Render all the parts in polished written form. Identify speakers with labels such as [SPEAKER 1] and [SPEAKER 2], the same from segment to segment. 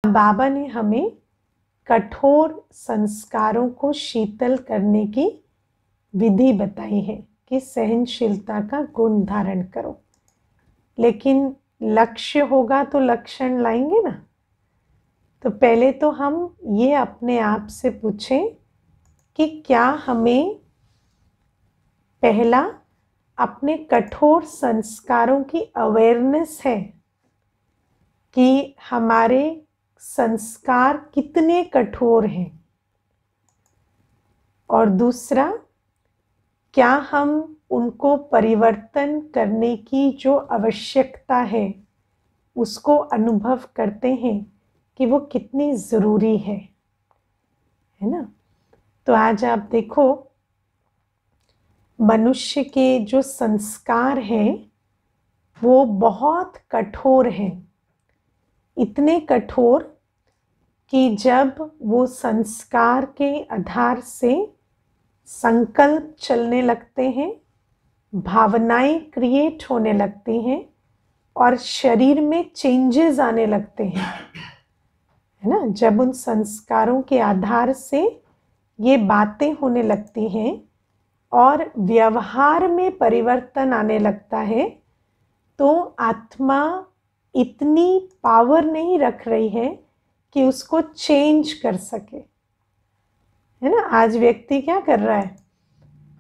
[SPEAKER 1] बाबा ने हमें कठोर संस्कारों को शीतल करने की विधि बताई है कि सहनशीलता का गुण धारण करो, लेकिन लक्ष्य होगा तो लक्षण लाएंगे ना। तो पहले तो हम ये अपने आप से पूछें कि क्या हमें पहला अपने कठोर संस्कारों की अवेयरनेस है कि हमारे संस्कार कितने कठोर हैं, और दूसरा क्या हम उनको परिवर्तन करने की जो आवश्यकता है उसको अनुभव करते हैं कि वो कितनी ज़रूरी है ना। तो आज आप देखो, मनुष्य के जो संस्कार हैं वो बहुत कठोर हैं, इतने कठोर कि जब वो संस्कार के आधार से संकल्प चलने लगते हैं, भावनाएं क्रिएट होने लगती हैं और शरीर में चेंजेस आने लगते हैं, है ना। जब उन संस्कारों के आधार से ये बातें होने लगती हैं और व्यवहार में परिवर्तन आने लगता है, तो आत्मा इतनी पावर नहीं रख रही है कि उसको चेंज कर सके, है ना। आज व्यक्ति क्या कर रहा है,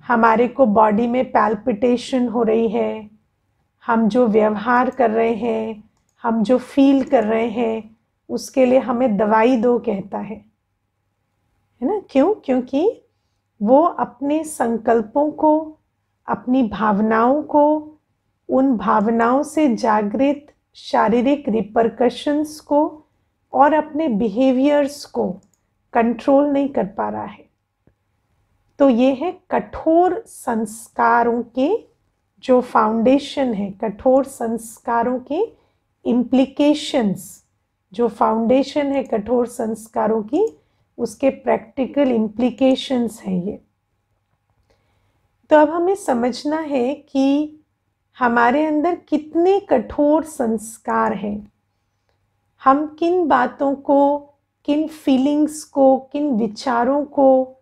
[SPEAKER 1] हमारे को बॉडी में पैल्पिटेशन हो रही है, हम जो व्यवहार कर रहे हैं, हम जो फील कर रहे हैं, उसके लिए हमें दवाई दो कहता है ना। क्यों? क्योंकि वो अपने संकल्पों को, अपनी भावनाओं को, उन भावनाओं से जागृत शारीरिक रिपरकशंस को और अपने बिहेवियर्स को कंट्रोल नहीं कर पा रहा है। तो ये है कठोर संस्कारों के जो फाउंडेशन है, कठोर संस्कारों के इम्प्लीकेशंस, जो फाउंडेशन है कठोर संस्कारों की, उसके प्रैक्टिकल इम्प्लीकेशंस हैं ये। तो अब हमें समझना है कि हमारे अंदर कितने कठोर संस्कार हैं, हम किन बातों को, किन फीलिंग्स को, किन विचारों को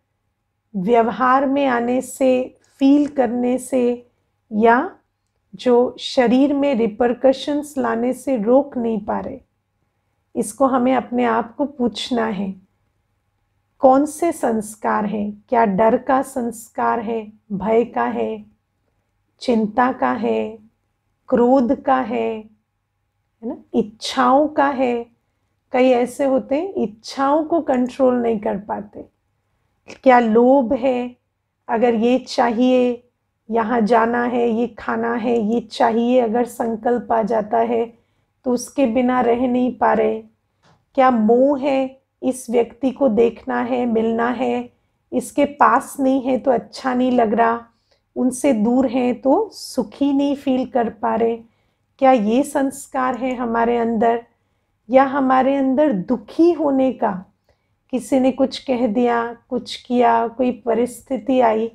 [SPEAKER 1] व्यवहार में आने से, फील करने से या जो शरीर में रिपरकशंस लाने से रोक नहीं पा रहे। इसको हमें अपने आप को पूछना है, कौन से संस्कार हैं? क्या डर का संस्कार है, भय का है, चिंता का है, क्रोध का है ना, इच्छाओं का है। कई ऐसे होते हैं इच्छाओं को कंट्रोल नहीं कर पाते। क्या लोभ है, अगर ये चाहिए, यहाँ जाना है, ये खाना है, ये चाहिए, अगर संकल्प आ जाता है तो उसके बिना रह नहीं पा रहे। क्या मोह है, इस व्यक्ति को देखना है, मिलना है, इसके पास नहीं है तो अच्छा नहीं लग रहा, उनसे दूर हैं तो सुखी नहीं फील कर पा रहे। क्या ये संस्कार है हमारे अंदर? या हमारे अंदर दुखी होने का, किसी ने कुछ कह दिया, कुछ किया, कोई परिस्थिति आई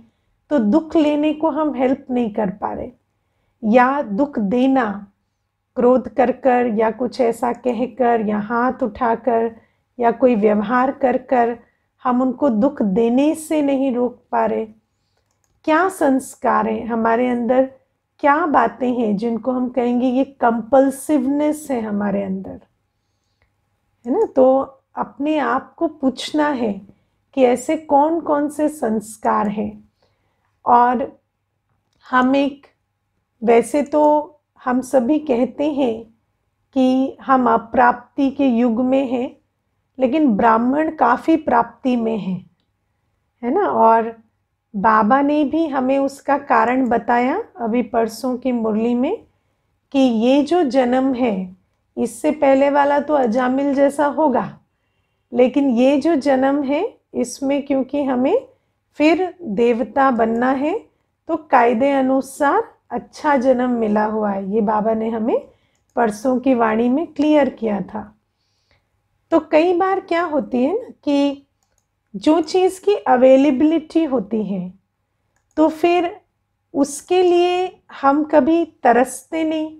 [SPEAKER 1] तो दुख लेने को हम हेल्प नहीं कर पा रहे, या दुख देना, क्रोध कर कर या कुछ ऐसा कहकर या हाथ उठाकर या कोई व्यवहार कर कर हम उनको दुख देने से नहीं रोक पा रहे। क्या संस्कार हैं हमारे अंदर? क्या बातें हैं जिनको हम कहेंगे ये कंपल्सिवनेस है हमारे अंदर, है ना। तो अपने आप को पूछना है कि ऐसे कौन कौन से संस्कार हैं। और हम वैसे तो हम सभी कहते हैं कि हम अप्राप्ति के युग में हैं, लेकिन ब्राह्मण काफ़ी प्राप्ति में हैं, है ना। और बाबा ने भी हमें उसका कारण बताया अभी परसों की मुरली में कि ये जो जन्म है इससे पहले वाला तो अजामिल जैसा होगा, लेकिन ये जो जन्म है इसमें क्योंकि हमें फिर देवता बनना है तो कायदे अनुसार अच्छा जन्म मिला हुआ है। ये बाबा ने हमें परसों की वाणी में क्लियर किया था। तो कई बार क्या होती है ना कि जो चीज़ की अवेलेबिलिटी होती है तो फिर उसके लिए हम कभी तरसते नहीं,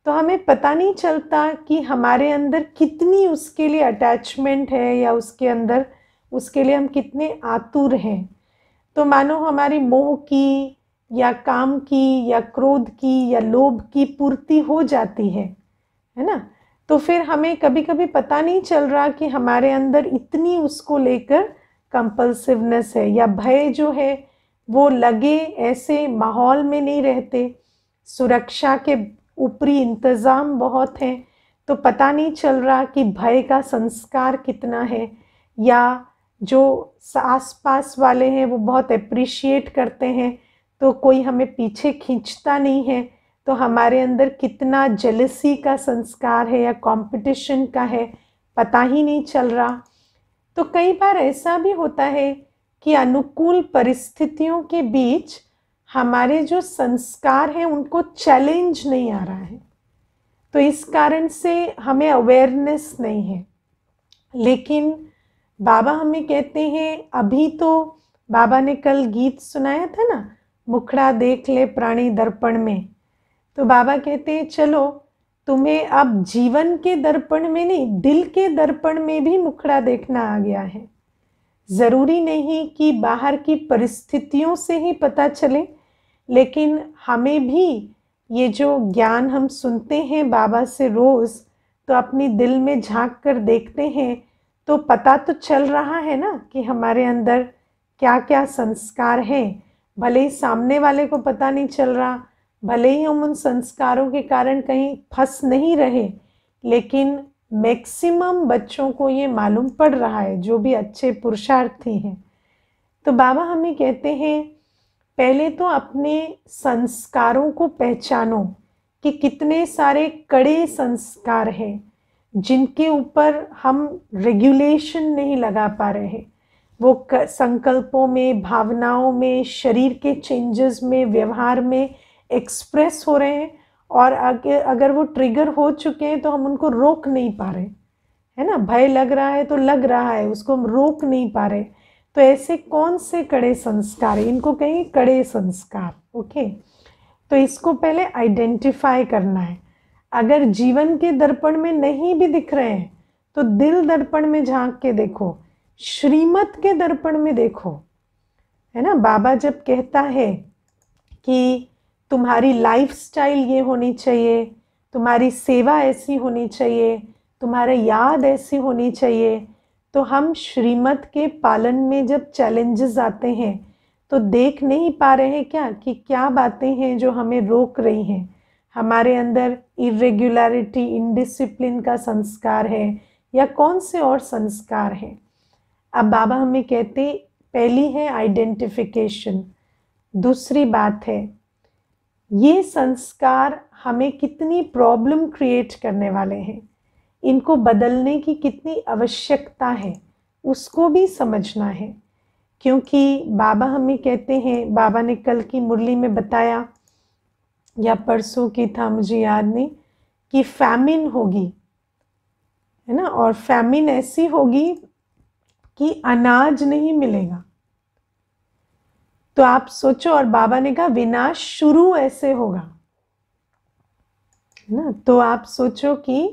[SPEAKER 1] तो हमें पता नहीं चलता कि हमारे अंदर कितनी उसके लिए अटैचमेंट है या उसके अंदर उसके लिए हम कितने आतुर हैं। तो मानो हमारी मोह की या काम की या क्रोध की या लोभ की पूर्ति हो जाती है ना, तो फिर हमें कभी कभी पता नहीं चल रहा कि हमारे अंदर इतनी उसको लेकर कंपल्सिवनेस है, या भय जो है वो लगे ऐसे माहौल में नहीं रहते, सुरक्षा के ऊपरी इंतज़ाम बहुत हैं, तो पता नहीं चल रहा कि भय का संस्कार कितना है, या जो आस-पास वाले हैं वो बहुत अप्रिशिएट करते हैं तो कोई हमें पीछे खींचता नहीं है, तो हमारे अंदर कितना जेलसी का संस्कार है या कंपटीशन का है, पता ही नहीं चल रहा। तो कई बार ऐसा भी होता है कि अनुकूल परिस्थितियों के बीच हमारे जो संस्कार हैं उनको चैलेंज नहीं आ रहा है, तो इस कारण से हमें अवेयरनेस नहीं है। लेकिन बाबा हमें कहते हैं, अभी तो बाबा ने कल गीत सुनाया था ना, मुखड़ा देख ले प्राणी दर्पण में, तो बाबा कहते हैं चलो तुम्हें अब जीवन के दर्पण में नहीं, दिल के दर्पण में भी मुखड़ा देखना आ गया है। ज़रूरी नहीं कि बाहर की परिस्थितियों से ही पता चले, लेकिन हमें भी ये जो ज्ञान हम सुनते हैं बाबा से रोज़, तो अपनी दिल में झांक कर देखते हैं तो पता तो चल रहा है ना कि हमारे अंदर क्या क्या संस्कार हैं। भले ही सामने वाले को पता नहीं चल रहा, भले ही हम उन संस्कारों के कारण कहीं फंस नहीं रहे, लेकिन मैक्सिमम बच्चों को ये मालूम पड़ रहा है जो भी अच्छे पुरुषार्थी हैं। तो बाबा हमें कहते हैं पहले तो अपने संस्कारों को पहचानो कि कितने सारे कड़े संस्कार हैं जिनके ऊपर हम रेगुलेशन नहीं लगा पा रहे हैं। वो संकल्पों में, भावनाओं में, शरीर के चेंजेस में, व्यवहार में एक्सप्रेस हो रहे हैं, और अगर वो ट्रिगर हो चुके हैं तो हम उनको रोक नहीं पा रहे, है ना। भय लग रहा है तो लग रहा है, उसको हम रोक नहीं पा रहे। तो ऐसे कौन से कड़े संस्कार, इनको कहें कड़े संस्कार। ओके, तो इसको पहले आइडेंटिफाई करना है। अगर जीवन के दर्पण में नहीं भी दिख रहे हैं तो दिल दर्पण में झांक के देखो, श्रीमत के दर्पण में देखो, है ना। बाबा जब कहता है कि तुम्हारी लाइफस्टाइल ये होनी चाहिए, तुम्हारी सेवा ऐसी होनी चाहिए, तुम्हारा याद ऐसी होनी चाहिए, तो हम श्रीमत के पालन में जब चैलेंजेस आते हैं तो देख नहीं पा रहे हैं क्या कि क्या बातें हैं जो हमें रोक रही हैं। हमारे अंदर इरेगुलरिटी, इनडिसिप्लिन का संस्कार है या कौन से और संस्कार हैं। अब बाबा हमें कहते, पहली है आइडेंटिफिकेशन, दूसरी बात है ये संस्कार हमें कितनी प्रॉब्लम क्रिएट करने वाले हैं, इनको बदलने की कितनी आवश्यकता है उसको भी समझना है। क्योंकि बाबा हमें कहते हैं, बाबा ने कल की मुरली में बताया या परसों की था मुझे याद नहीं, कि फैमिन होगी, है ना, और फैमिन ऐसी होगी कि अनाज नहीं मिलेगा। तो आप सोचो, और बाबा ने कहा विनाश शुरू ऐसे होगा, है ना। तो आप सोचो कि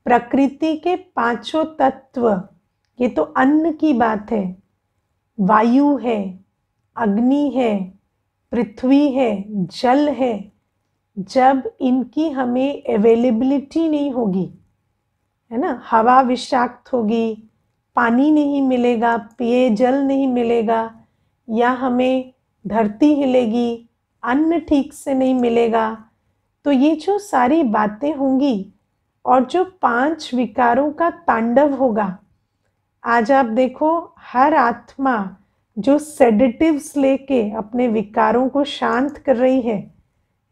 [SPEAKER 1] प्रकृति के पांचों तत्व, ये तो अन्न की बात है, वायु है, अग्नि है, पृथ्वी है, जल है, जब इनकी हमें अवेलेबिलिटी नहीं होगी, है ना, हवा विषाक्त होगी, पानी नहीं मिलेगा, पेयजल नहीं मिलेगा, या हमें धरती हिलेगी, अन्न ठीक से नहीं मिलेगा, तो ये जो सारी बातें होंगी और जो 5 विकारों का तांडव होगा। आज आप देखो, हर आत्मा जो सेडेटिव्स लेके अपने विकारों को शांत कर रही है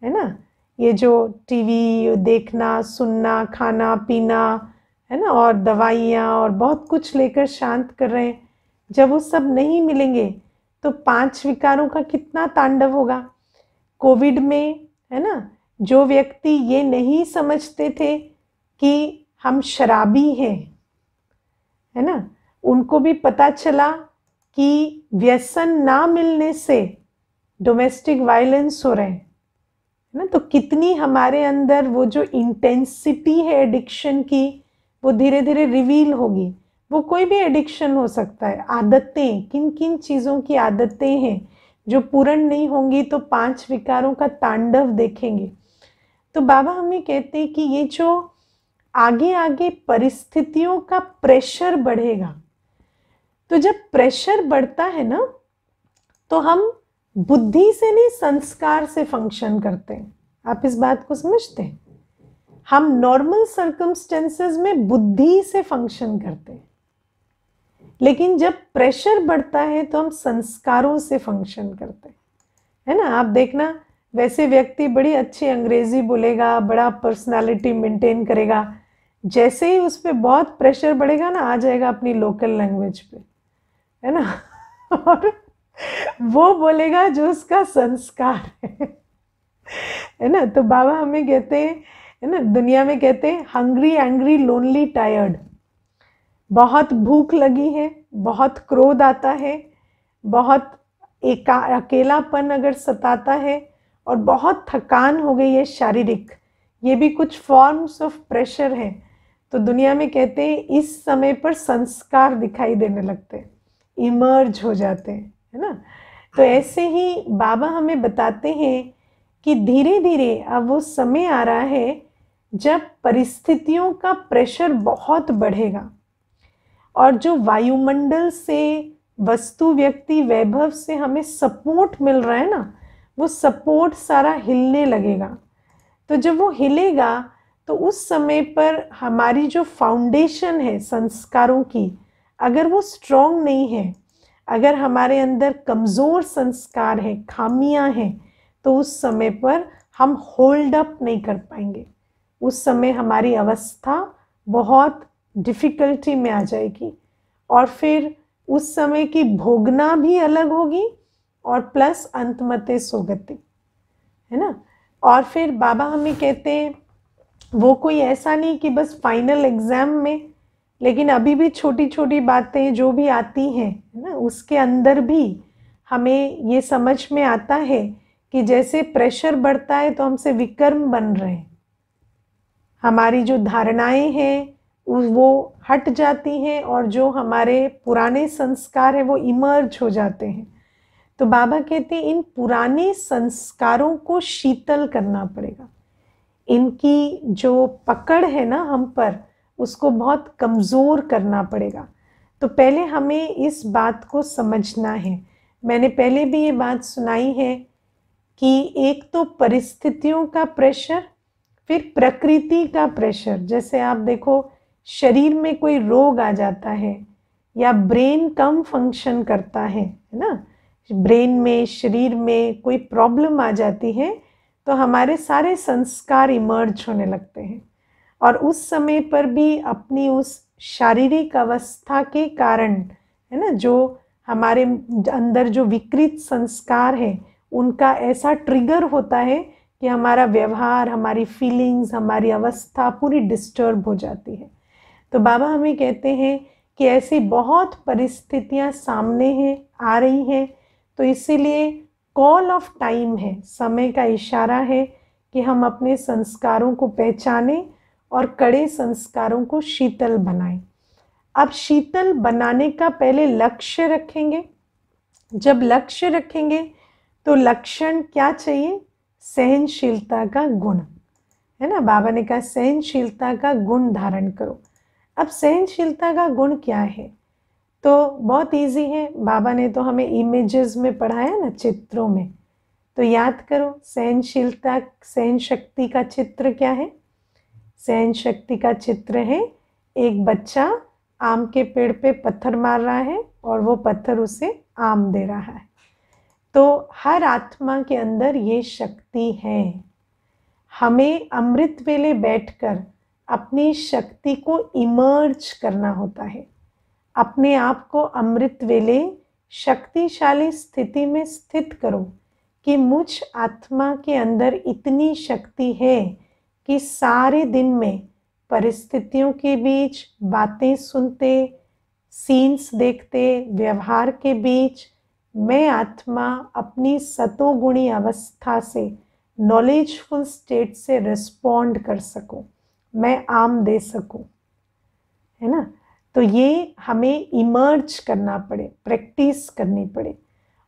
[SPEAKER 1] ना, ये जो टीवी देखना, सुनना, खाना पीना, है ना, और दवाइयाँ और बहुत कुछ लेकर शांत कर रहे हैं, जब वो सब नहीं मिलेंगे तो 5 विकारों का कितना तांडव होगा। कोविड में, है ना, जो व्यक्ति ये नहीं समझते थे कि हम शराबी हैं, है ना, उनको भी पता चला कि व्यसन ना मिलने से डोमेस्टिक वायलेंस हो रहे हैं, ना। तो कितनी हमारे अंदर वो जो इंटेंसिटी है एडिक्शन की, वो धीरे धीरे रिवील होगी। वो कोई भी एडिक्शन हो सकता है। आदतें, किन किन चीज़ों की आदतें हैं जो पूर्ण नहीं होंगी तो 5 विकारों का तांडव देखेंगे। तो बाबा हमें कहते हैं कि ये जो आगे आगे परिस्थितियों का प्रेशर बढ़ेगा, तो जब प्रेशर बढ़ता है ना, तो हम बुद्धि से नहीं, संस्कार से फंक्शन करते हैं। आप इस बात को समझते हैं? हम नॉर्मल सर्कमस्टेंसेस में बुद्धि से फंक्शन करते हैं, लेकिन जब प्रेशर बढ़ता है तो हम संस्कारों से फंक्शन करते हैं, है ना। आप देखना, वैसे व्यक्ति बड़ी अच्छी अंग्रेजी बोलेगा, बड़ा पर्सनालिटी मेंटेन करेगा, जैसे ही उस पर बहुत प्रेशर बढ़ेगा ना, आ जाएगा अपनी लोकल लैंग्वेज पे, है ना। और वो बोलेगा जो उसका संस्कार है ना। तो बाबा हमें कहते हैं, है ना, दुनिया में कहते हैं हंग्री, एंग्री, लोनली, टायर्ड। बहुत भूख लगी है, बहुत क्रोध आता है, बहुत अकेलापन अगर सताता है, और बहुत थकान हो गई है शारीरिक, ये भी कुछ फॉर्म्स ऑफ प्रेशर है। तो दुनिया में कहते हैं इस समय पर संस्कार दिखाई देने लगते हैं, इमर्ज हो जाते हैं, है ना। तो ऐसे ही बाबा हमें बताते हैं कि धीरे धीरे अब वो समय आ रहा है जब परिस्थितियों का प्रेशर बहुत बढ़ेगा, और जो वायुमंडल से, वस्तु, व्यक्ति, वैभव से हमें सपोर्ट मिल रहा है ना, वो सपोर्ट सारा हिलने लगेगा। तो जब वो हिलेगा तो उस समय पर हमारी जो फाउंडेशन है संस्कारों की, अगर वो स्ट्रॉन्ग नहीं है, अगर हमारे अंदर कमज़ोर संस्कार है, खामियां हैं, तो उस समय पर हम होल्ड अप नहीं कर पाएंगे। उस समय हमारी अवस्था बहुत डिफ़िकल्टी में आ जाएगी, और फिर उस समय की भोगना भी अलग होगी, और प्लस अंतमते सोगति, है ना। और फिर बाबा हमें कहते हैं वो कोई ऐसा नहीं कि बस फाइनल एग्ज़ाम में, लेकिन अभी भी छोटी छोटी बातें जो भी आती हैं, है ना, उसके अंदर भी हमें ये समझ में आता है कि जैसे प्रेशर बढ़ता है तो हमसे विकर्म बन रहे हैं, हमारी जो धारणाएं हैं वो हट जाती हैं, और जो हमारे पुराने संस्कार हैं वो इमर्ज हो जाते हैं। तो बाबा कहते हैं इन पुराने संस्कारों को शीतल करना पड़ेगा। इनकी जो पकड़ है ना हम पर, उसको बहुत कमज़ोर करना पड़ेगा। तो पहले हमें इस बात को समझना है। मैंने पहले भी ये बात सुनाई है कि एक तो परिस्थितियों का प्रेशर, फिर प्रकृति का प्रेशर। जैसे आप देखो, शरीर में कोई रोग आ जाता है, या ब्रेन कम फंक्शन करता है ना, ब्रेन में, शरीर में कोई प्रॉब्लम आ जाती है, तो हमारे सारे संस्कार इमर्ज होने लगते हैं। और उस समय पर भी अपनी उस शारीरिक अवस्था के कारण, है ना, जो हमारे अंदर जो विकृत संस्कार है, उनका ऐसा ट्रिगर होता है कि हमारा व्यवहार, हमारी फीलिंग्स, हमारी अवस्था पूरी डिस्टर्ब हो जाती है। तो बाबा हमें कहते हैं कि ऐसी बहुत परिस्थितियां सामने हैं, आ रही हैं, तो इसीलिए कॉल ऑफ टाइम है, समय का इशारा है कि हम अपने संस्कारों को पहचानें और कड़े संस्कारों को शीतल बनाएं। अब शीतल बनाने का पहले लक्ष्य रखेंगे। जब लक्ष्य रखेंगे तो लक्षण क्या चाहिए? सहनशीलता का गुण, है ना। बाबा ने कहा सहनशीलता का गुण धारण करो। अब सहनशीलता का गुण क्या है? तो बहुत इजी है, बाबा ने तो हमें इमेजेस में पढ़ाया ना, चित्रों में। तो याद करो, सहनशीलता, सहन शक्ति का चित्र क्या है? सहन शक्ति का चित्र है एक बच्चा आम के पेड़ पे पत्थर मार रहा है, और वो पत्थर उसे आम दे रहा है। तो हर आत्मा के अंदर ये शक्ति है। हमें अमृत वेले बैठकर अपनी शक्ति को इमर्ज करना होता है। अपने आप को अमृत वेले शक्तिशाली स्थिति में स्थित करो कि मुझ आत्मा के अंदर इतनी शक्ति है कि सारे दिन में परिस्थितियों के बीच, बातें सुनते, सीन्स देखते, व्यवहार के बीच, मैं आत्मा अपनी सतोगुणी अवस्था से नॉलेजफुल स्टेट से रिस्पॉन्ड कर सकूं, मैं आम दे सकूं, है ना। तो ये हमें इमर्ज करना पड़े, प्रैक्टिस करनी पड़े।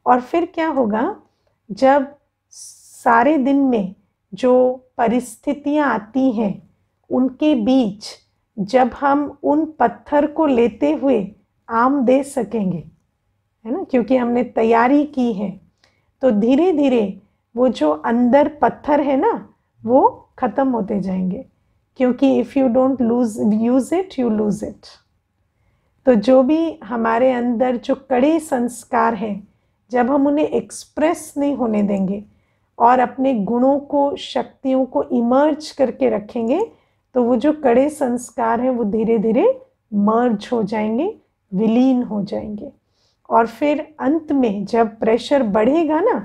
[SPEAKER 1] और फिर क्या होगा, जब सारे दिन में जो परिस्थितियां आती हैं उनके बीच जब हम उन पत्थर को लेते हुए आम दे सकेंगे, है ना, क्योंकि हमने तैयारी की है, तो धीरे धीरे वो जो अंदर पत्थर है ना वो खत्म होते जाएंगे, क्योंकि if you don't use it you lose it. तो जो भी हमारे अंदर जो कड़े संस्कार हैं, जब हम उन्हें एक्सप्रेस नहीं होने देंगे और अपने गुणों को, शक्तियों को इमर्ज करके रखेंगे, तो वो जो कड़े संस्कार हैं वो धीरे धीरे मर्ज हो जाएंगे, विलीन हो जाएंगे। और फिर अंत में जब प्रेशर बढ़ेगा ना,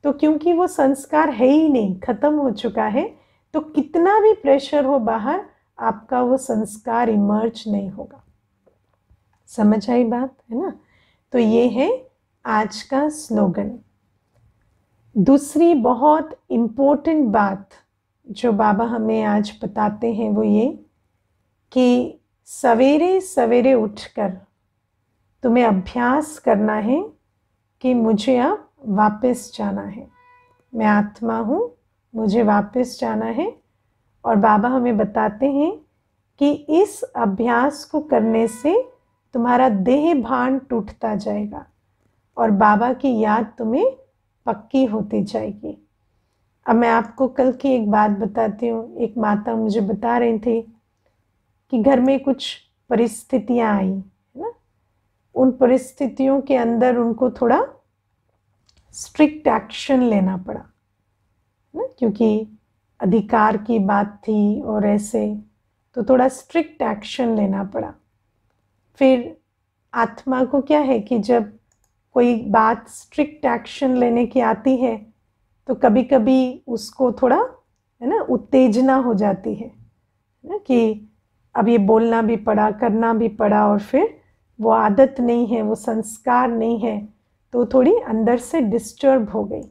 [SPEAKER 1] तो क्योंकि वो संस्कार है ही नहीं, खत्म हो चुका है, तो कितना भी प्रेशर हो बाहर, आपका वो संस्कार इमर्ज नहीं होगा। समझ आई बात, है ना। तो ये है आज का स्लोगन। दूसरी बहुत इम्पोर्टेंट बात जो बाबा हमें आज बताते हैं वो ये कि सवेरे सवेरे उठकर तुम्हें अभ्यास करना है कि मुझे अब वापस जाना है, मैं आत्मा हूँ, मुझे वापस जाना है। और बाबा हमें बताते हैं कि इस अभ्यास को करने से तुम्हारा देह भान टूटता जाएगा और बाबा की याद तुम्हें पक्की होती जाएगी। अब मैं आपको कल की एक बात बताती हूँ। एक माता मुझे बता रही थी कि घर में कुछ परिस्थितियाँ आई, है ना, उन परिस्थितियों के अंदर उनको थोड़ा स्ट्रिक्ट एक्शन लेना पड़ा ना, क्योंकि अधिकार की बात थी और ऐसे, तो थोड़ा स्ट्रिक्ट एक्शन लेना पड़ा। फिर आत्मा को क्या है कि जब कोई बात स्ट्रिक्ट एक्शन लेने की आती है तो कभी कभी उसको थोड़ा, है ना, उत्तेजना हो जाती है ना, कि अब ये बोलना भी पड़ा, करना भी पड़ा, और फिर वो आदत नहीं है, वो संस्कार नहीं है, तो थोड़ी अंदर से डिस्टर्ब हो गई।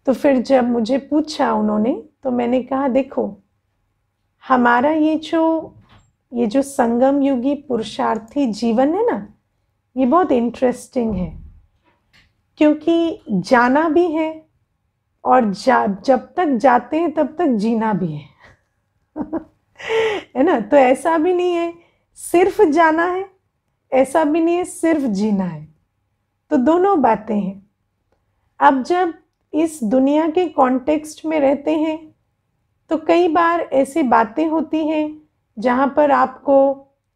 [SPEAKER 1] तो फिर जब मुझे पूछा उन्होंने, तो मैंने कहा देखो, हमारा ये जो संगम युगी पुरुषार्थी जीवन है ना, ये बहुत इंटरेस्टिंग है, क्योंकि जाना भी है और जब तक जाते हैं तब तक जीना भी है है ना। तो ऐसा भी नहीं है सिर्फ जाना है, ऐसा भी नहीं है सिर्फ जीना है, तो दोनों बातें हैं। अब जब इस दुनिया के कॉन्टेक्स्ट में रहते हैं तो कई बार ऐसी बातें होती हैं जहाँ पर आपको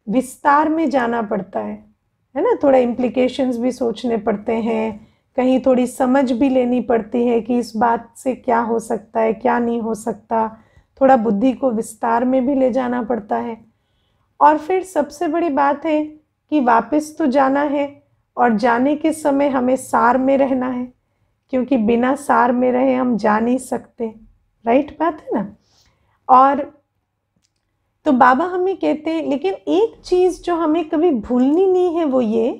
[SPEAKER 1] विस्तार में जाना पड़ता है ना, थोड़ा इम्प्लीकेशंस भी सोचने पड़ते हैं, कहीं थोड़ी समझ भी लेनी पड़ती है कि इस बात से क्या हो सकता है, क्या नहीं हो सकता, थोड़ा बुद्धि को विस्तार में भी ले जाना पड़ता है। और फिर सबसे बड़ी बात है कि वापस तो जाना है, और जाने के समय हमें सार में रहना है, क्योंकि बिना सार में रहे हम जा नहीं सकते। राइट बात है ना। और तो बाबा हमें कहते हैं, लेकिन एक चीज़ जो हमें कभी भूलनी नहीं है वो ये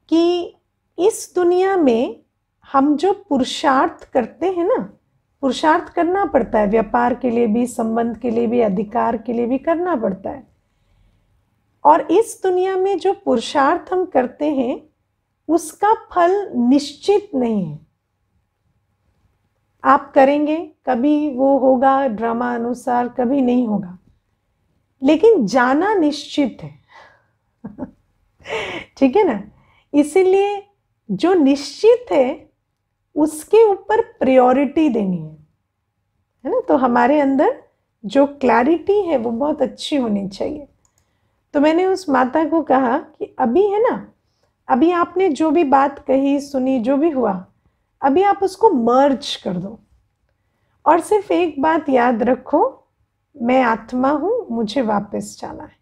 [SPEAKER 1] कि इस दुनिया में हम जो पुरुषार्थ करते हैं ना, पुरुषार्थ करना पड़ता है, व्यापार के लिए भी, संबंध के लिए भी, अधिकार के लिए भी करना पड़ता है। और इस दुनिया में जो पुरुषार्थ हम करते हैं उसका फल निश्चित नहीं है। आप करेंगे, कभी वो होगा ड्रामा अनुसार, कभी नहीं होगा, लेकिन जाना निश्चित है ठीक है ना। इसीलिए जो निश्चित है उसके ऊपर प्रायोरिटी देनी है ना। तो हमारे अंदर जो क्लैरिटी है वो बहुत अच्छी होनी चाहिए। तो मैंने उस माता को कहा कि अभी है ना, अभी आपने जो भी बात कही, सुनी, जो भी हुआ, अभी आप उसको मर्ज कर दो और सिर्फ एक बात याद रखो, मैं आत्मा हूँ, मुझे वापस जाना है,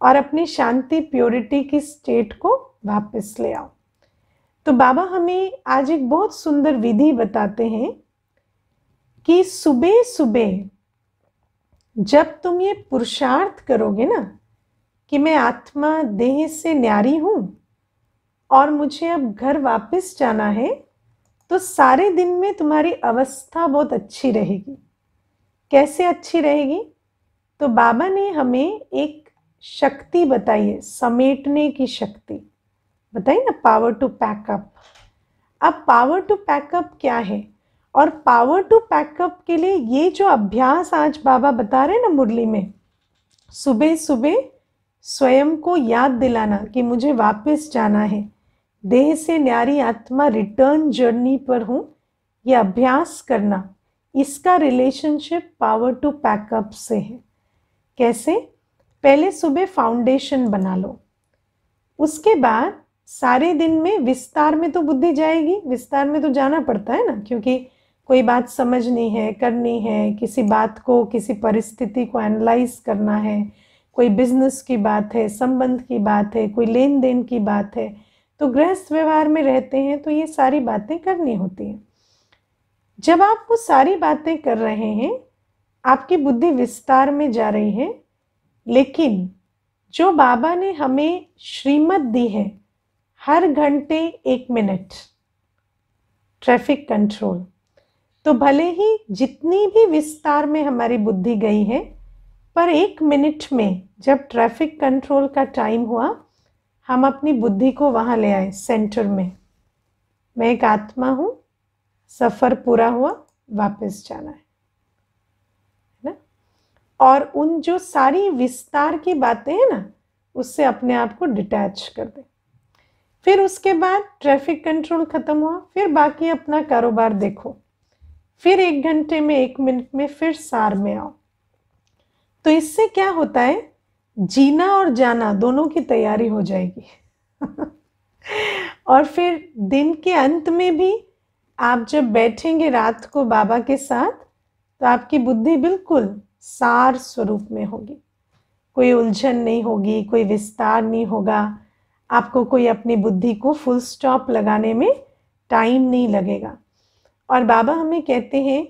[SPEAKER 1] और अपनी शांति, प्योरिटी की स्टेट को वापस ले आओ। तो बाबा हमें आज एक बहुत सुंदर विधि बताते हैं कि सुबह सुबह जब तुम ये पुरुषार्थ करोगे ना कि मैं आत्मा देह से न्यारी हूँ और मुझे अब घर वापस जाना है, तो सारे दिन में तुम्हारी अवस्था बहुत अच्छी रहेगी। कैसे अच्छी रहेगी? तो बाबा ने हमें एक शक्ति बताई है, समेटने की शक्ति बताई ना, पावर टू पैकअप। अब पावर टू पैकअप क्या है? और पावर टू पैकअप के लिए ये जो अभ्यास आज बाबा बता रहे हैं ना मुरली में, सुबह सुबह स्वयं को याद दिलाना कि मुझे वापस जाना है, देह से न्यारी आत्मा रिटर्न जर्नी पर हूँ, ये अभ्यास करना, इसका रिलेशनशिप पावर टू पैकअप से है। कैसे? पहले सुबह फाउंडेशन बना लो, उसके बाद सारे दिन में विस्तार में तो बुद्धि जाएगी, विस्तार में तो जाना पड़ता है ना, क्योंकि कोई बात समझनी है, करनी है, किसी बात को, किसी परिस्थिति को एनालाइज करना है, कोई बिजनेस की बात है, संबंध की बात है, कोई लेन देन की बात है, तो गृहस्थ व्यवहार में रहते हैं तो ये सारी बातें करनी होती हैं। जब आप वो सारी बातें कर रहे हैं, आपकी बुद्धि विस्तार में जा रही है, लेकिन जो बाबा ने हमें श्रीमत दी है, हर घंटे 1 मिनट ट्रैफिक कंट्रोल, तो भले ही जितनी भी विस्तार में हमारी बुद्धि गई है, पर 1 मिनट में जब ट्रैफिक कंट्रोल का टाइम हुआ, हम अपनी बुद्धि को वहां ले आए सेंटर में। मैं एक आत्मा हूं, सफर पूरा हुआ, वापस जाना है ना। और उन जो सारी विस्तार की बातें हैं ना, उससे अपने आप को डिटैच कर दे। फिर उसके बाद ट्रैफिक कंट्रोल खत्म हुआ, फिर बाकी अपना कारोबार देखो, फिर 1 घंटे में 1 मिनट में फिर सार में आओ। तो इससे क्या होता है? जीना और जाना दोनों की तैयारी हो जाएगी। और फिर दिन के अंत में भी आप जब बैठेंगे रात को बाबा के साथ, तो आपकी बुद्धि बिल्कुल सार स्वरूप में होगी, कोई उलझन नहीं होगी, कोई विस्तार नहीं होगा, आपको कोई अपनी बुद्धि को फुल स्टॉप लगाने में टाइम नहीं लगेगा। और बाबा हमें कहते हैं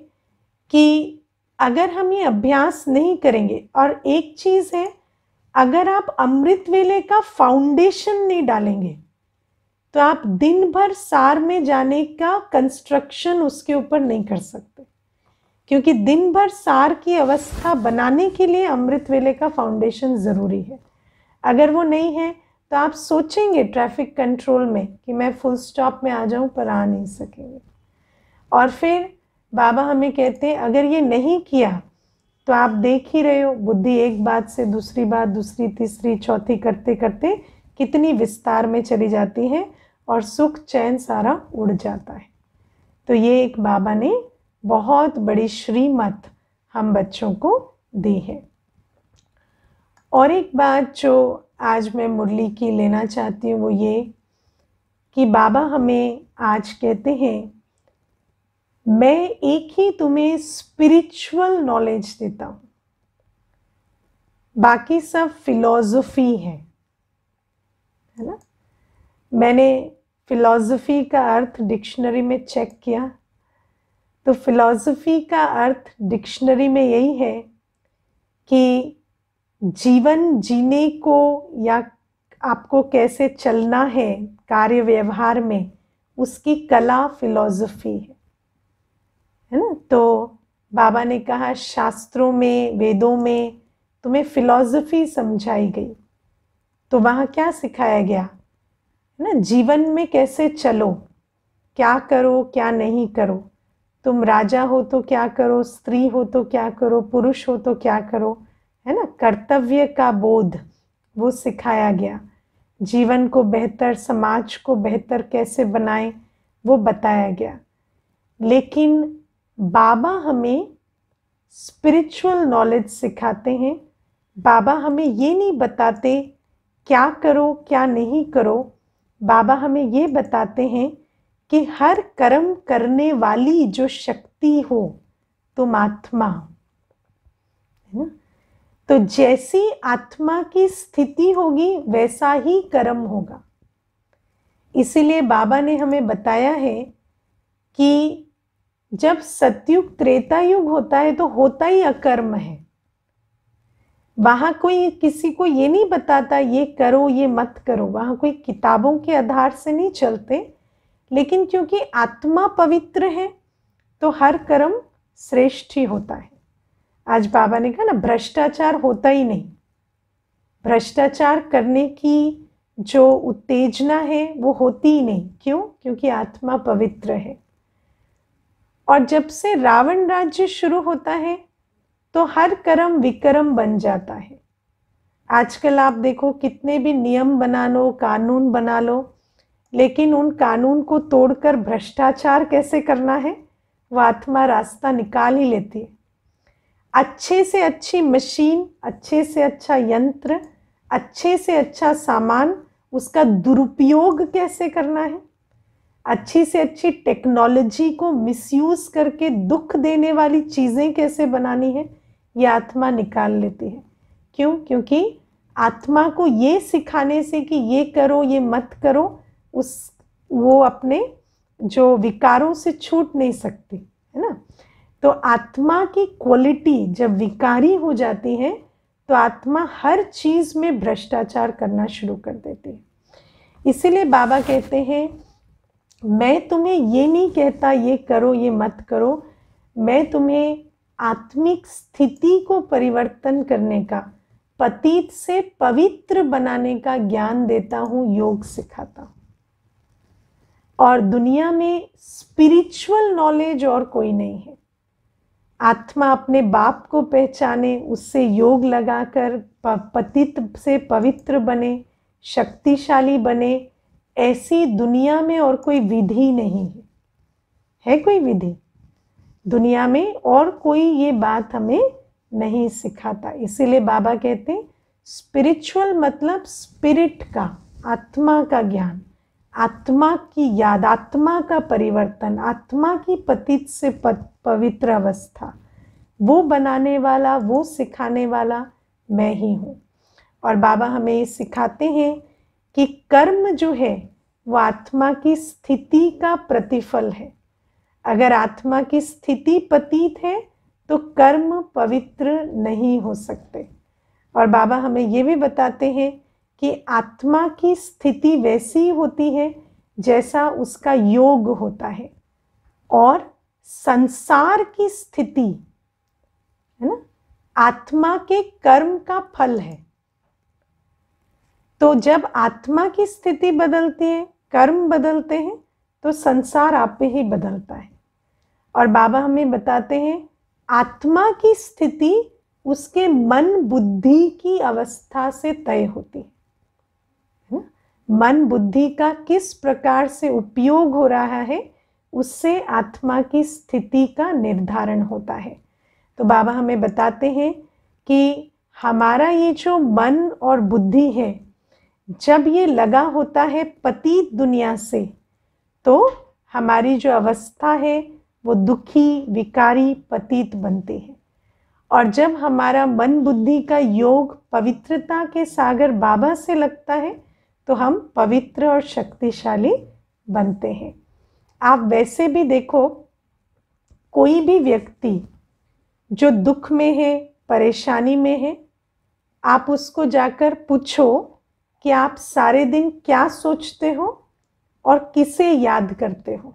[SPEAKER 1] कि अगर हम ये अभ्यास नहीं करेंगे, और एक चीज है, अगर आप अमृत वेले का फाउंडेशन नहीं डालेंगे, तो आप दिन भर सार में जाने का कंस्ट्रक्शन उसके ऊपर नहीं कर सकते, क्योंकि दिन भर सार की अवस्था बनाने के लिए अमृत वेले का फाउंडेशन जरूरी है। अगर वो नहीं है तो आप सोचेंगे ट्रैफिक कंट्रोल में कि मैं फुल स्टॉप में आ जाऊं, पर आ नहीं सकेंगे। और फिर बाबा हमें कहते हैं, अगर ये नहीं किया तो आप देख ही रहे हो, बुद्धि एक बात से दूसरी बात, दूसरी तीसरी चौथी करते करते कितनी विस्तार में चली जाती है, और सुख चैन सारा उड़ जाता है। तो ये एक बाबा ने बहुत बड़ी श्रीमत हम बच्चों को दी है। और एक बात जो आज मैं मुरली की लेना चाहती हूँ, वो ये कि बाबा हमें आज कहते हैं, मैं एक ही तुम्हें स्पिरिचुअल नॉलेज देता हूँ, बाकी सब फिलॉसफी है ना। मैंने फिलॉसफी का अर्थ डिक्शनरी में चेक किया, तो फिलॉसफी का अर्थ डिक्शनरी में यही है कि जीवन जीने को, या आपको कैसे चलना है कार्य व्यवहार में, उसकी कला फिलॉसफी है ना। तो बाबा ने कहा शास्त्रों में, वेदों में तुम्हें फिलॉसफी समझाई गई, तो वहाँ क्या सिखाया गया है ना, जीवन में कैसे चलो, क्या करो क्या नहीं करो, तुम राजा हो तो क्या करो, स्त्री हो तो क्या करो, पुरुष हो तो क्या करो, है ना। कर्तव्य का बोध वो सिखाया गया, जीवन को बेहतर, समाज को बेहतर कैसे बनाएं वो बताया गया। लेकिन बाबा हमें स्पिरिचुअल नॉलेज सिखाते हैं। बाबा हमें ये नहीं बताते क्या करो क्या नहीं करो, बाबा हमें ये बताते हैं कि हर कर्म करने वाली जो शक्ति हो, तुम आत्मा है ना। तो जैसी आत्मा की स्थिति होगी वैसा ही कर्म होगा। इसीलिए बाबा ने हमें बताया है कि जब सतयुग त्रेता युग होता है तो होता ही अकर्म है। वहां कोई किसी को ये नहीं बताता ये करो ये मत करो, वहां कोई किताबों के आधार से नहीं चलते, लेकिन क्योंकि आत्मा पवित्र है तो हर कर्म श्रेष्ठ ही होता है। आज बाबा ने कहा ना, भ्रष्टाचार होता ही नहीं। भ्रष्टाचार करने की जो उत्तेजना है वो होती ही नहीं। क्यों? क्योंकि आत्मा पवित्र है। और जब से रावण राज्य शुरू होता है तो हर कर्म विकर्म बन जाता है। आजकल आप देखो, कितने भी नियम बना लो, कानून बना लो, लेकिन उन कानून को तोड़कर भ्रष्टाचार कैसे करना है, वह आत्मा रास्ता निकाल ही लेती है। अच्छे से अच्छी मशीन, अच्छे से अच्छा यंत्र, अच्छे से अच्छा सामान, उसका दुरुपयोग कैसे करना है, अच्छी से अच्छी टेक्नोलॉजी को मिसयूज करके दुख देने वाली चीज़ें कैसे बनानी है, ये आत्मा निकाल लेती है। क्यों? क्योंकि आत्मा को ये सिखाने से कि ये करो ये मत करो, वो अपने जो विकारों से छूट नहीं सकती, है ना। तो आत्मा की क्वालिटी जब विकारी हो जाती है तो आत्मा हर चीज़ में भ्रष्टाचार करना शुरू कर देती है। इसीलिए बाबा कहते हैं, मैं तुम्हें ये नहीं कहता ये करो ये मत करो, मैं तुम्हें आत्मिक स्थिति को परिवर्तन करने का, पतित से पवित्र बनाने का ज्ञान देता हूँ, योग सिखाता हूँ। और दुनिया में स्पिरिचुअल नॉलेज और कोई नहीं है। आत्मा अपने बाप को पहचाने, उससे योग लगाकर पतित से पवित्र बने, शक्तिशाली बने, ऐसी दुनिया में और कोई विधि नहीं है। है कोई विधि? दुनिया में और कोई ये बात हमें नहीं सिखाता। इसीलिए बाबा कहते हैं स्पिरिचुअल मतलब स्पिरिट का, आत्मा का ज्ञान, आत्मा की याद, आत्मा का परिवर्तन, आत्मा की पतित से पवित्र अवस्था, वो बनाने वाला, वो सिखाने वाला मैं ही हूँ। और बाबा हमें ये सिखाते हैं कि कर्म जो है वो आत्मा की स्थिति का प्रतिफल है। अगर आत्मा की स्थिति पतित है तो कर्म पवित्र नहीं हो सकते। और बाबा हमें ये भी बताते हैं कि आत्मा की स्थिति वैसी होती है जैसा उसका योग होता है, और संसार की स्थिति, है ना, आत्मा के कर्म का फल है। तो जब आत्मा की स्थिति बदलती है, कर्म बदलते हैं, तो संसार आप ही बदलता है। और बाबा हमें बताते हैं आत्मा की स्थिति उसके मन बुद्धि की अवस्था से तय होती है। मन बुद्धि का किस प्रकार से उपयोग हो रहा है, उससे आत्मा की स्थिति का निर्धारण होता है। तो बाबा हमें बताते हैं कि हमारा ये जो मन और बुद्धि है, जब ये लगा होता है पतित दुनिया से, तो हमारी जो अवस्था है वो दुखी, विकारी, पतित बनती है। और जब हमारा मन बुद्धि का योग पवित्रता के सागर बाबा से लगता है तो हम पवित्र और शक्तिशाली बनते हैं। आप वैसे भी देखो, कोई भी व्यक्ति जो दुख में है, परेशानी में है, आप उसको जाकर पूछो कि आप सारे दिन क्या सोचते हो और किसे याद करते हो।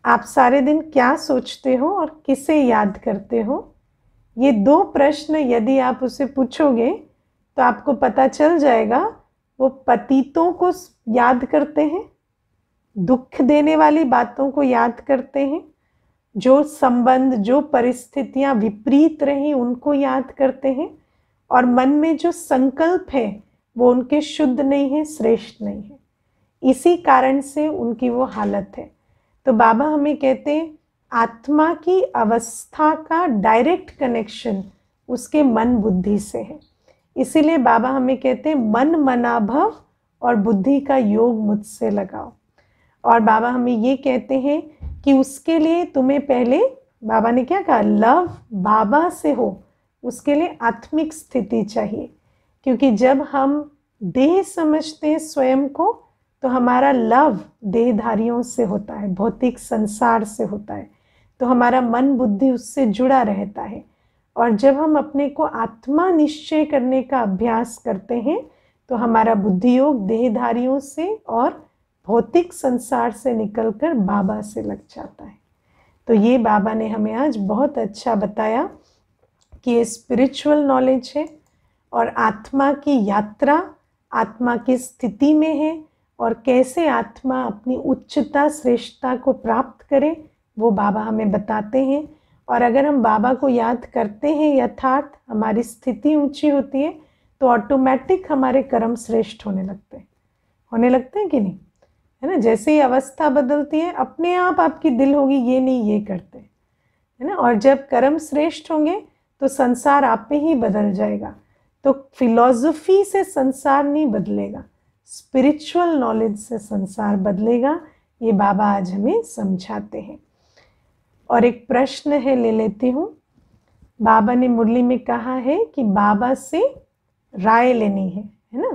[SPEAKER 1] आप सारे दिन क्या सोचते हो और किसे याद करते हो, ये दो प्रश्न यदि आप उसे पूछोगे तो आपको पता चल जाएगा वो पतितों को याद करते हैं, दुख देने वाली बातों को याद करते हैं, जो संबंध, जो परिस्थितियां विपरीत रही उनको याद करते हैं, और मन में जो संकल्प है वो उनके शुद्ध नहीं है, श्रेष्ठ नहीं है। इसी कारण से उनकी वो हालत है। तो बाबा हमें कहते हैं आत्मा की अवस्था का डायरेक्ट कनेक्शन उसके मन बुद्धि से है। इसीलिए बाबा हमें कहते हैं मन मनाभव और बुद्धि का योग मुझसे लगाओ। और बाबा हमें ये कहते हैं कि उसके लिए तुम्हें पहले, बाबा ने क्या कहा, लव बाबा से हो, उसके लिए आत्मिक स्थिति चाहिए। क्योंकि जब हम देह समझते हैं स्वयं को, तो हमारा लव देहधारियों से होता है, भौतिक संसार से होता है, तो हमारा मन बुद्धि उससे जुड़ा रहता है। और जब हम अपने को आत्मा निश्चय करने का अभ्यास करते हैं तो हमारा बुद्धि योग देहधारियों से और भौतिक संसार से निकलकर बाबा से लग जाता है। तो ये बाबा ने हमें आज बहुत अच्छा बताया कि ये स्पिरिचुअल नॉलेज है और आत्मा की यात्रा आत्मा की स्थिति में है और कैसे आत्मा अपनी उच्चता श्रेष्ठता को प्राप्त करे वो बाबा हमें बताते हैं। और अगर हम बाबा को याद करते हैं यथार्थ, हमारी स्थिति ऊंची होती है तो ऑटोमेटिक हमारे कर्म श्रेष्ठ होने लगते हैं कि नहीं, है ना। जैसे ही अवस्था बदलती है अपने आप आपकी दिल होगी ये नहीं ये करते, है ना। और जब कर्म श्रेष्ठ होंगे तो संसार आप पे ही बदल जाएगा। तो फिलॉसफी से संसार नहीं बदलेगा, स्पिरिचुअल नॉलेज से संसार बदलेगा। ये बाबा आज हमें समझाते हैं। और एक प्रश्न है, ले लेती हूँ। बाबा ने मुरली में कहा है कि बाबा से राय लेनी है ना।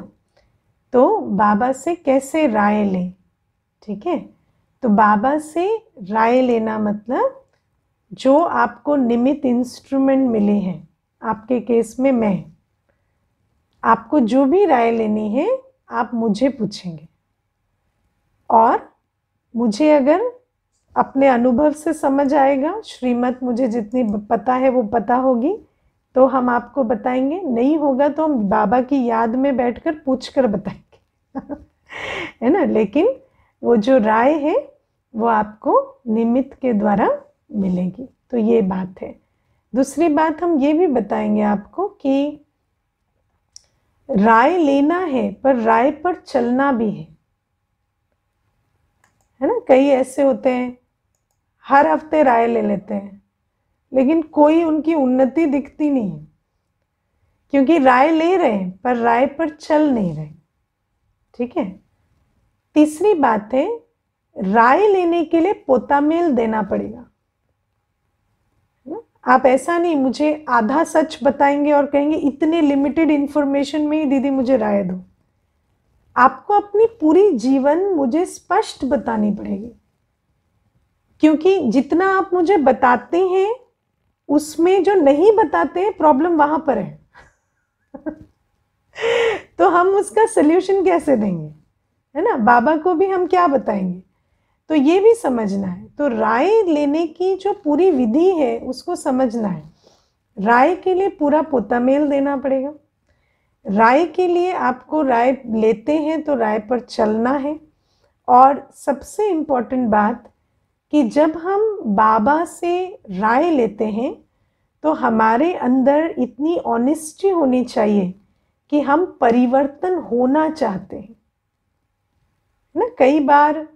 [SPEAKER 1] तो बाबा से कैसे राय लें, ठीक है। तो बाबा से राय लेना मतलब जो आपको निमित्त इंस्ट्रूमेंट मिले हैं, आपके केस में मैं, आपको जो भी राय लेनी है आप मुझे पूछेंगे और मुझे अगर अपने अनुभव से समझ आएगा, श्रीमत मुझे जितनी पता है वो पता होगी तो हम आपको बताएंगे, नहीं होगा तो हम बाबा की याद में बैठकर पूछ कर बताएंगे है ना। लेकिन वो जो राय है वो आपको निमित्त के द्वारा मिलेगी। तो ये बात है। दूसरी बात हम ये भी बताएंगे आपको कि राय लेना है पर राय पर चलना भी है ना। कई ऐसे होते हैं हर हफ्ते राय ले लेते हैं लेकिन कोई उनकी उन्नति दिखती नहीं है, क्योंकि राय ले रहे हैं पर राय पर चल नहीं रहे, ठीक है। तीसरी बात है, राय लेने के लिए पोतामेल देना पड़ेगा। आप ऐसा नहीं मुझे आधा सच बताएंगे और कहेंगे इतने लिमिटेड इंफॉर्मेशन में ही दीदी मुझे राय दो। आपको अपनी पूरी जीवन मुझे स्पष्ट बतानी पड़ेगी, क्योंकि जितना आप मुझे बताते हैं उसमें जो नहीं बताते हैं प्रॉब्लम वहां पर है तो हम उसका सल्यूशन कैसे देंगे, है ना। बाबा को भी हम क्या बताएंगे, तो ये भी समझना है। तो राय लेने की जो पूरी विधि है उसको समझना है। राय के लिए पूरा पोतामेल देना पड़ेगा। राय के लिए आपको राय लेते हैं तो राय पर चलना है। और सबसे इम्पोर्टेंट बात कि जब हम बाबा से राय लेते हैं तो हमारे अंदर इतनी ऑनेस्टी होनी चाहिए कि हम परिवर्तन होना चाहते हैं ना। कई बार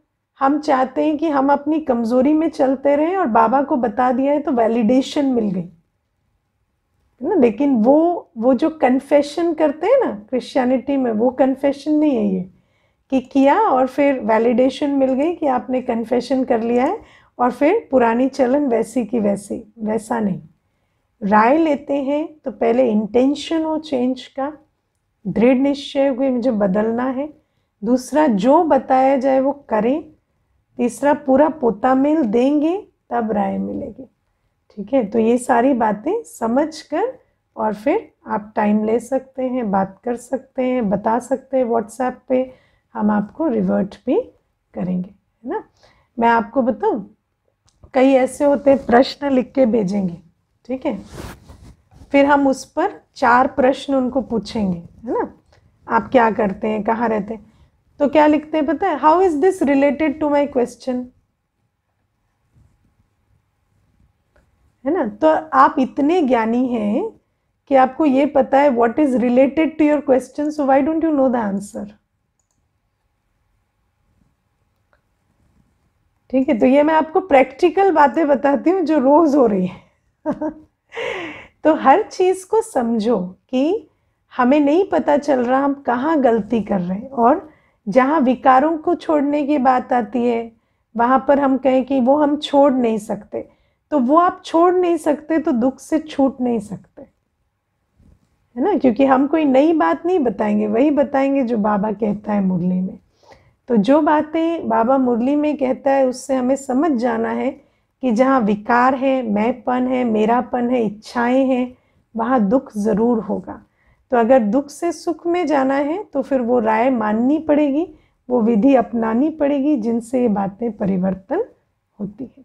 [SPEAKER 1] हम चाहते हैं कि हम अपनी कमजोरी में चलते रहें और बाबा को बता दिया है तो वैलिडेशन मिल गई ना। लेकिन वो जो कन्फेशन करते हैं ना क्रिश्चियनिटी में, वो कन्फेशन नहीं है ये कि किया और फिर वैलिडेशन मिल गई कि आपने कन्फेशन कर लिया है और फिर पुरानी चलन वैसी की वैसी, वैसा नहीं। राय लेते हैं तो पहले इंटेंशन हो चेंज का, दृढ़ निश्चय हो कि मुझे बदलना है। दूसरा जो बताया जाए वो करें। तीसरा पूरा पोतामेल देंगे तब राय मिलेगी, ठीक है। तो ये सारी बातें समझकर और फिर आप टाइम ले सकते हैं, बात कर सकते हैं, बता सकते हैं व्हाट्सएप पे, हम आपको रिवर्ट भी करेंगे, है ना। मैं आपको बताऊं, कई ऐसे होते हैं प्रश्न लिख के भेजेंगे, ठीक है। फिर हम उस पर 4 प्रश्न उनको पूछेंगे, है ना। आप क्या करते हैं, कहाँ रहते हैं, तो क्या लिखते हैं पता है, how is this related to my question, है ना। तो आप इतने ज्ञानी हैं कि आपको ये पता है what is related to your question, so why don't you know the answer, ठीक है। तो ये मैं आपको प्रैक्टिकल बातें बताती हूँ जो रोज हो रही है तो हर चीज को समझो कि हमें नहीं पता चल रहा हम कहाँ गलती कर रहे हैं, और जहाँ विकारों को छोड़ने की बात आती है वहां पर हम कहें कि वो हम छोड़ नहीं सकते, तो वो आप छोड़ नहीं सकते तो दुख से छूट नहीं सकते, है ना। क्योंकि हम कोई नई बात नहीं बताएंगे, वही बताएंगे जो बाबा कहता है मुरली में। तो जो बातें बाबा मुरली में कहता है उससे हमें समझ जाना है कि जहाँ विकार है, मैंपन है, मेरापन है, इच्छाएं हैं, वहाँ दुख जरूर होगा। तो अगर दुख से सुख में जाना है तो फिर वो राय माननी पड़ेगी, वो विधि अपनानी पड़ेगी जिनसे ये बातें परिवर्तन होती है।